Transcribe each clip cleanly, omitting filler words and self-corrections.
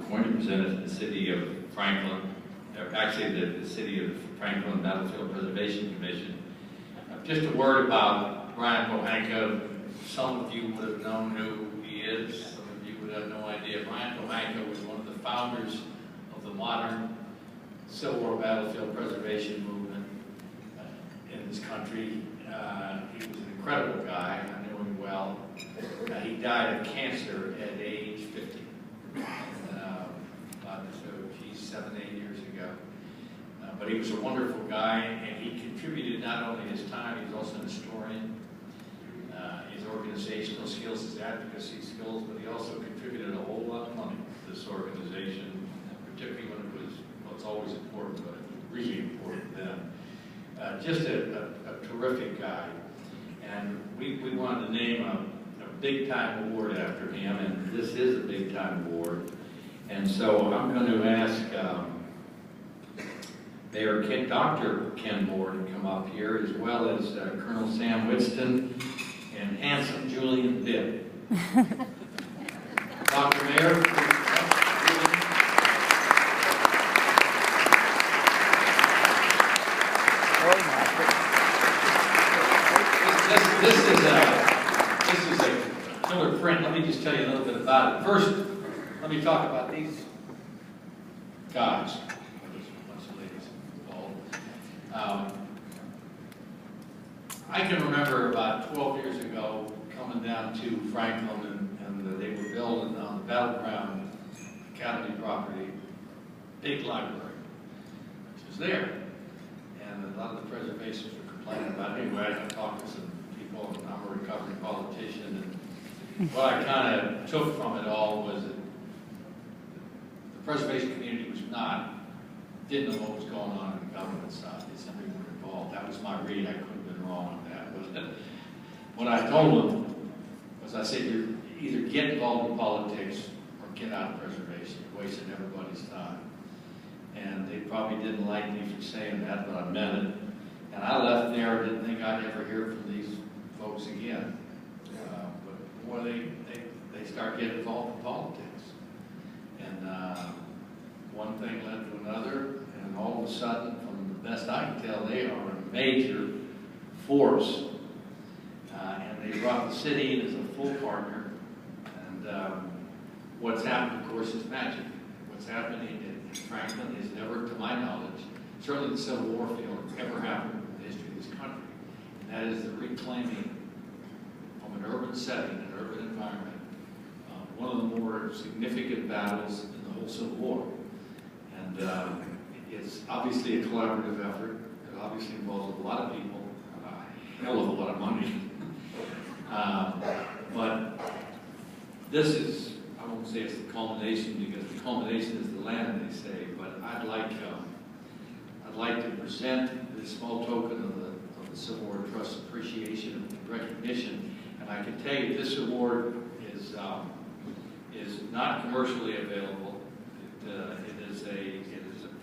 going to present it to the city of Franklin, actually the city of Franklin Battlefield Preservation Commission. Just a word about Brian Pohanka. Some of you would have known who he is. Some of you would have no idea. Brian Pohanka was one of the founders of the modern Civil War battlefield preservation movement in this country. He was an incredible guy. I knew him well. He died of cancer at age 50. Geez, 7, 8 years ago. But he was a wonderful guy, and he contributed not only his time, he was also an historian. His organizational skills, his advocacy skills, but he also contributed a whole lot of money to this organization, particularly when it was, well, it's always important, but it was really important then. Just a terrific guy. And we wanted to name a big-time award after him, and this is a big-time award. And so I'm going to ask Dr. Ken Moore to come up here, as well as Colonel Sam Winston and handsome Julian Bibb. Dr. Mayor. This is a killer print. Let me just tell you a little bit about it. First, let me talk about these guys. There's a bunch of ladies involved. I can remember about 12 years ago coming down to Franklin, and they were building on the Battleground Academy property, big library, which was there. And a lot of the preservationists were complaining about it. Anyway, I talked to some people, and I'm a recovering politician, and what I kind of took from it all was that the preservation community didn't know what was going on in the government side. They simply weren't involved. That was my read. I couldn't have been wrong on that. But what I told them was, I said, you either get involved in politics or get out of preservation. You're wasting everybody's time. And they probably didn't like me for saying that, but I meant it. And I left there, didn't think I'd ever hear from these folks again. But boy, they start getting involved in politics. And one thing led to another, and all of a sudden, from the best I can tell, they are a major force. And they brought the city in as a full partner. And what's happened, of course, is magic. What's happening in Franklin is never, to my knowledge, certainly the Civil War field, ever happened in the history of this country. And that is the reclaiming from an urban setting, an urban environment, one of the more significant battles in the whole Civil War. And it's obviously a collaborative effort. It obviously involves a lot of people, a hell of a lot of money. But this is, I won't say it's the culmination, because the culmination is the land, they say, but I'd like to present this small token of the Civil War Trust appreciation and recognition. And I can tell you this award is not commercially available. It is a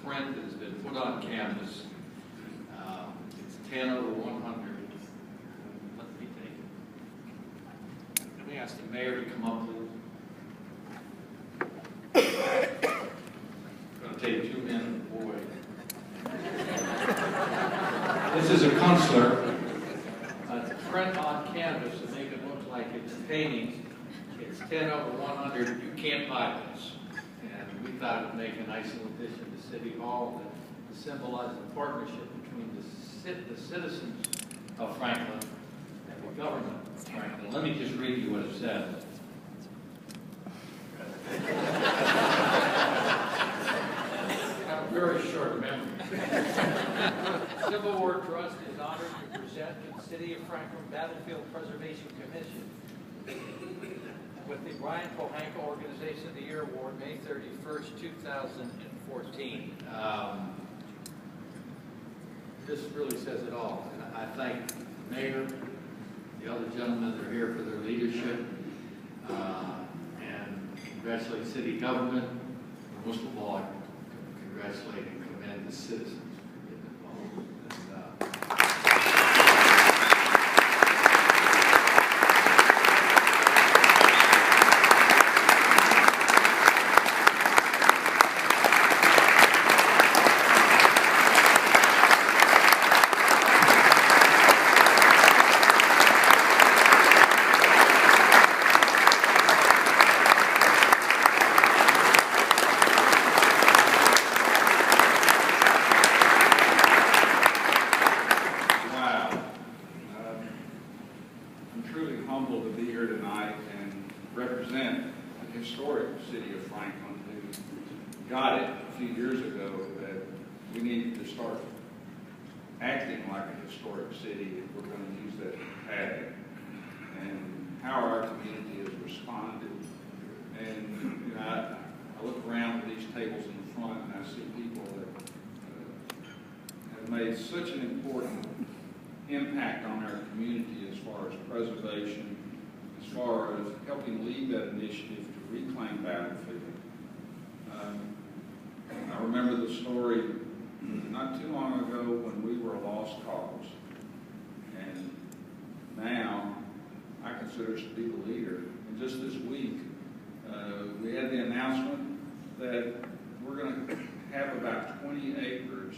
print that has been put on canvas. It's 10 over 100. Let me take it. Let me ask the mayor to come up, please. It's going to take 2 men, boy. This is a consular. It's a print on canvas to make it look like it's a painting. It's 10 over 100. You can't buy this. And we thought it would make a nice little addition to City Hall to symbolize the partnership between the citizens of Franklin and the government of Franklin. Let me just read you what it says. I have a very short memory. Civil War Trust is honored to present to the City of Franklin Battlefield Preservation Commission with the Brian Pohanka Organization of the Year Award, May 31st, 2014. This really says it all. And I thank the mayor, the other gentlemen that are here for their leadership, and congratulate city government. Most of all, I congratulate and commend the citizens for getting involved. city of Franklin who got it a few years ago that we needed to start acting like a historic city if we're going to use that tag, and how our community has responded. And you know, I look around at these tables in the front and I see people that have made such an important impact on our community as far as preservation, as far as helping lead that initiative to reclaim Battlefield. I remember the story not too long ago when we were a lost cause, and now I consider us to be the leader. And just this week, we had the announcement that we're going to have about 20 acres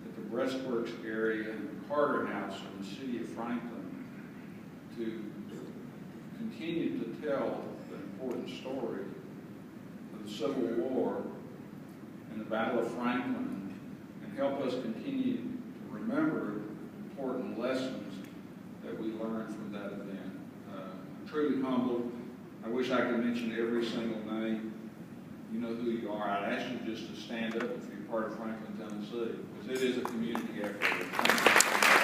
at the Breastworks area and the Carter House in the city of Franklin to continue to tell the important story of the Civil War and the Battle of Franklin, and help us continue to remember important lessons that we learned from that event. I'm truly humbled. I wish I could mention every single name. You know who you are. I'd ask you just to stand up if you're part of Franklin, Tennessee, because it is a community effort.